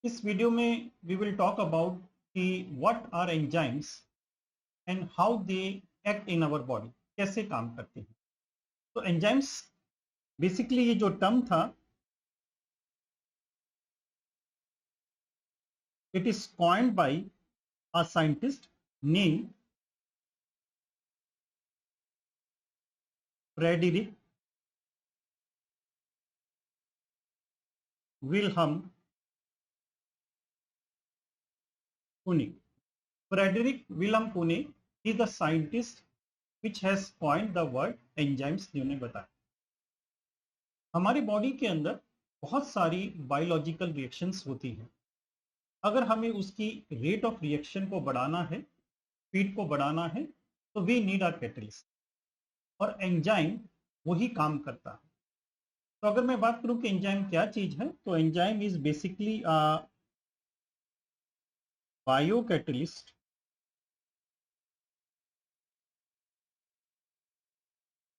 इस वीडियो में we will talk about कि what are enzymes and how they act in our body, कैसे काम करते हैं। तो एंजाइम्स बेसिकली ये जो टर्म था, it is coined by a scientist name Frederick Wilhelm Kuhne. Frederick Wilhelm Kuhne is the scientist which has coined the word enzymes, जिन्होंने बताया हमारी बॉडी के अंदर बहुत सारी बायोलॉजिकल रिएक्शंस होती हैं। अगर हमें उसकी रेट ऑफ रिएक्शन को बढ़ाना है, स्पीड को बढ़ाना है, तो वी नीड अ कैटलिस्ट और एंजाइम वही काम करता है। तो अगर मैं बात करूं कि एंजाइम क्या चीज है, तो enzyme is basically a bio catalyst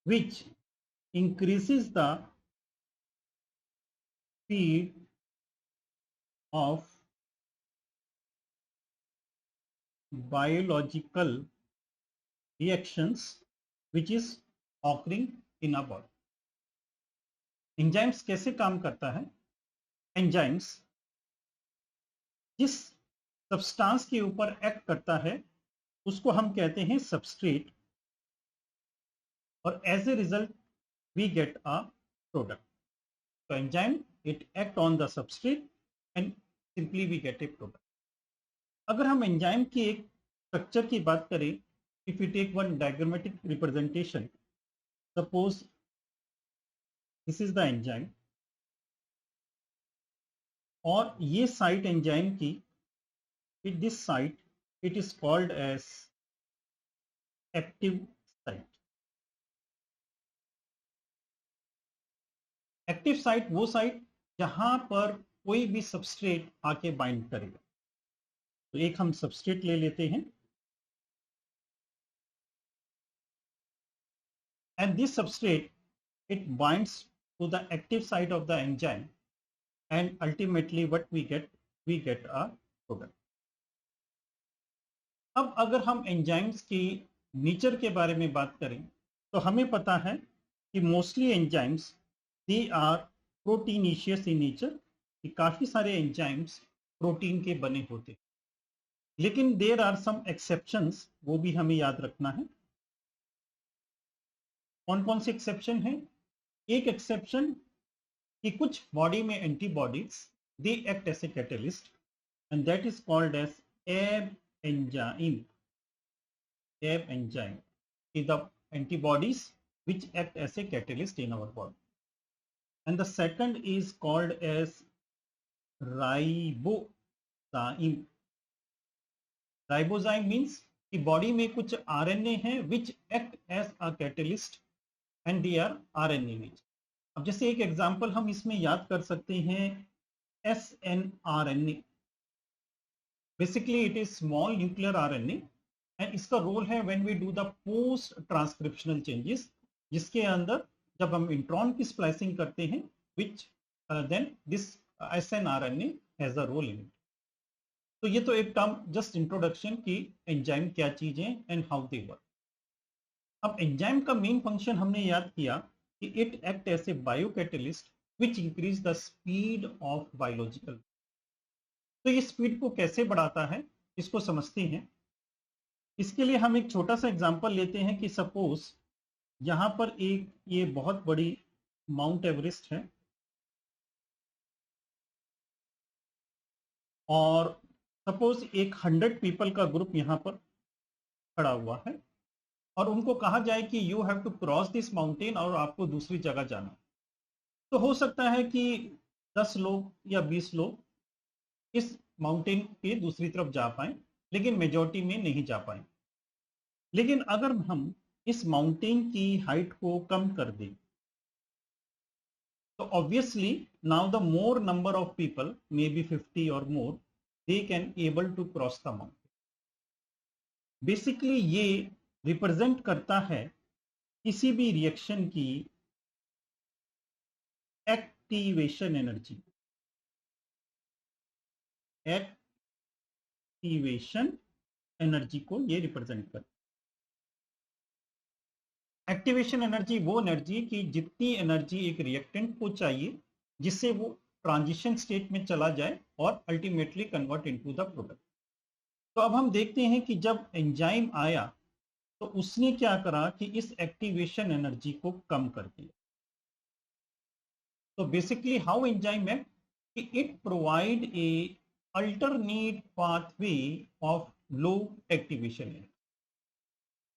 which increases the speed of biological reactions which is occurring in a body। Enzymes कैसे काम करता है? एंजाइम्स जिस सब्सटेंस के ऊपर एक्ट करता है उसको हम कहते हैं सबस्ट्रेट, और as a result we get a product. तो enzyme it act on the substrate and simply we get a product. अगर हम एंजाइम की एक स्ट्रक्चर की बात करें, if you take one diagrammatic representation, suppose this is the enzyme और ये साइट एंजाइम की, this site it is called as active site. Active site वो साइट जहां पर कोई भी सबस्ट्रेट आके बाइंड करेगा। तो एक हम सबस्ट्रेट ले लेते हैं and this substrate it binds to the active site of the enzyme and ultimately what we get a product. अब अगर हम एंजाइम्स की नेचर के बारे में बात करें, तो हमें पता है कि mostly enzymes they are proteinaceous in nature, कि काफी सारे एंजाइम्स प्रोटीन के बने होते हैं। लेकिन देर आर सम एक्सेप्शंस, वो भी हमें याद रखना है। कौन कौन से एक्सेप्शन है? एक एक्सेप्शन कि कुछ बॉडी में antibodies they act as a catalyst and that is called as ab enzyme. Ab enzyme is the antibodies which act as a catalyst in our body, and the second is called as ribozyme। ribozyme means कि body में कुछ RNA हैं which act as a catalyst and they are RNA nature। अब जैसे एक example हम इसमें याद कर सकते हैं, SNRNA, basically it is small nuclear RNA and इसका रोल है when we do the post transcriptional changes, जिसके अंदर जब हम इंट्रॉन की स्प्लाइसिंग करते हैं, which then this SNRNA has a role in it. तो ये तो एक टर्म जस्ट इंट्रोडक्शन की एंजाइम क्या चीज है एंड हाउ दे वर्क। अब एंजाइम का मेन फंक्शन हमने याद किया कि it act as a biocatalyst which increase the speed of biological. तो ये स्पीड को कैसे बढ़ाता है, इसको समझते हैं। इसके लिए हम एक छोटा सा एग्जांपल लेते हैं कि सपोज यहां पर एक ये बहुत बड़ी माउंट एवरेस्ट है और सपोज एक 100 पीपल का ग्रुप यहां पर खड़ा हुआ है और उनको कहा जाए कि you have to cross this mountain और आपको दूसरी जगह जाना। तो हो सकता है कि 10 लोग या 20 लोग इस माउंटेन के दूसरी तरफ जा पाए, लेकिन मेजॉरिटी में नहीं जा पाए। लेकिन अगर हम इस माउंटेन की हाइट को कम कर दें, तो obviously now the more number of people, maybe 50 or more, they can able to cross the mountain। Basically ये रिप्रेजेंट करता है किसी भी रिएक्शन की एक्टिवेशन एनर्जी। एक्टिवेशन एनर्जी को ये रिप्रेजेंट कर। एक्टिवेशन एनर्जी वो एनर्जी कि जितनी एनर्जी एक रिएक्टेंट को चाहिए जिससे वो ट्रांजिशन स्टेट में चला जाए और ultimately convert into the product. तो अब हम देखते हैं कि जब एंजाइम आया तो उसने क्या करा कि इस एक्टिवेशन एनर्जी को कम कर दिया। तो बेसिकली हाउ एंजाइम एक्ट कि it provide A alternate pathway of low activation energy.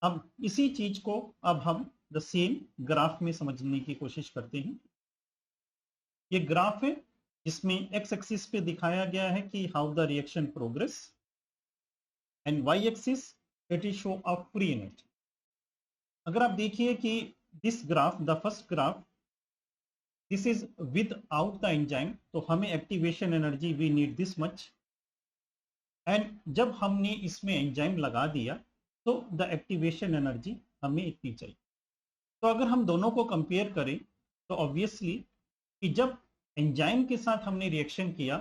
अब इसी चीज को अब हम द सेम ग्राफ में समझने की कोशिश करते हैं। ये ग्राफ है जिसमें एक्स एक्सिस पे दिखाया गया है कि how the reaction progress and Y axis it is show a free energy. अगर आप देखिए कि this graph, the first graph, this is without the enzyme, तो हमें activation energy we need this much, and जब हमने इसमें एंजाइम लगा दिया तो द एक्टिवेशन एनर्जी हमें इतनी चाहिए। तो अगर हम दोनों को कंपेयर करें तो ऑब्वियसली कि जब एंजाइम के साथ हमने रिएक्शन किया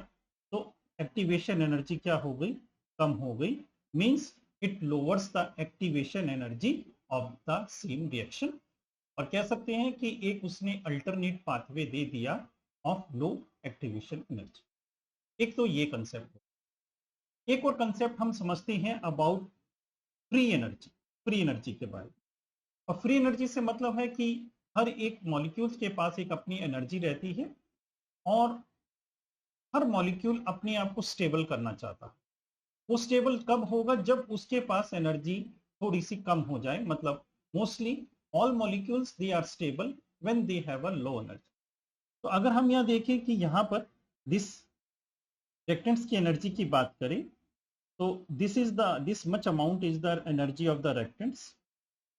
तो एक्टिवेशन एनर्जी क्या हो गई, कम हो गई, means it lowers the activation energy of the same reaction, और कह सकते हैं कि एक उसने अल्टरनेट पाथवे दे दिया ऑफ लो एक्टिवेशन एनर्जी। एक तो ये कंसेप्ट है। एक और कंसेप्ट हम समझते हैं about free energy, free energy के बारे में। और फ्री एनर्जी से मतलब है कि हर एक मॉलिक्यूल्स के पास एक अपनी एनर्जी रहती है और हर मॉलिक्यूल अपने आप को स्टेबल करना चाहता है। वो स्टेबल कब होगा, जब उसके पास एनर्जी थोड़ी सी कम हो जाए, मतलब mostly all molecules they are stable when they have a low energy. तो अगर हम यहाँ देखें कि यहाँ पर दिस रिएक्टेंट्स की एनर्जी की बात करें तो this much amount is the energy of the reactants,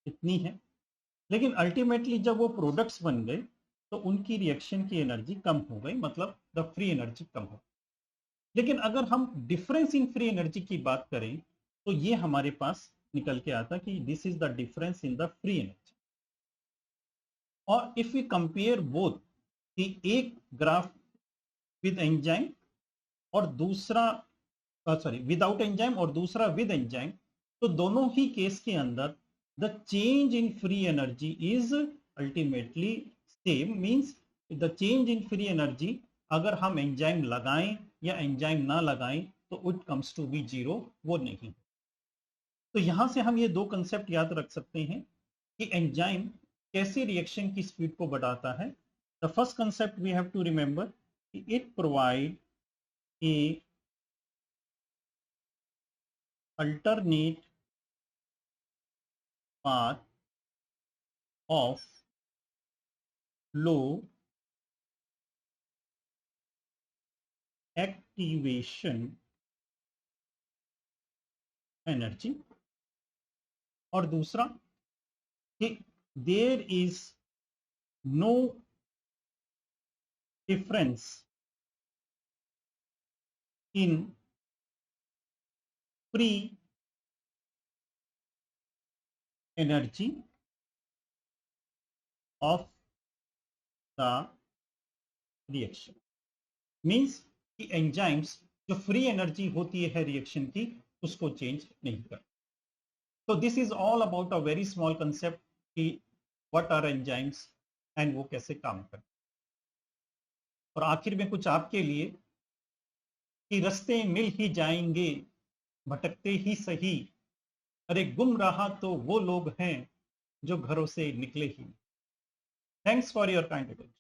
इतनी है। लेकिन अल्टीमेटली जब वो प्रोडक्ट्स बन गए तो उनकी रिएक्शन की एनर्जी कम हो गई, मतलब द फ्री एनर्जी कम हो। लेकिन अगर हम डिफरेंस इन फ्री एनर्जी की बात करें तो ये हमारे पास निकल के आता कि this is the difference in the free energy. और इफ वी कंपेयर बोथ कि एक ग्राफ विद एंजाइम और दूसरा सॉरी विदाउट एंजाइम और दूसरा विद एंजाइम, तो दोनों ही केस के अंदर the change in free energy is ultimately same, means the change in free energy अगर हम एंजाइम लगाएं या एंजाइम ना लगाएं तो it comes to be zero, वो नहीं। तो यहां से हम ये दो कंसेप्ट याद रख सकते हैं कि एंजाइम कैसे रिएक्शन की स्पीड को बढ़ाता है। The first concept we have to remember कि it provide a alternate path of low activation energy, और दूसरा कि there is no difference in free energy of the reaction, means कि एंजाइम्स जो फ्री एनर्जी होती है रिएक्शन की उसको चेंज नहीं कर। तो this is all about a very small concept कि व्हाट आर एंजाइम्स एंड वो कैसे काम करते। और आखिर में कुछ आपके लिए कि रास्ते मिल ही जाएंगे भटकते ही सही, अरे गुम रहा तो वो लोग हैं जो घरों से निकले ही। Thanks for your kind attention.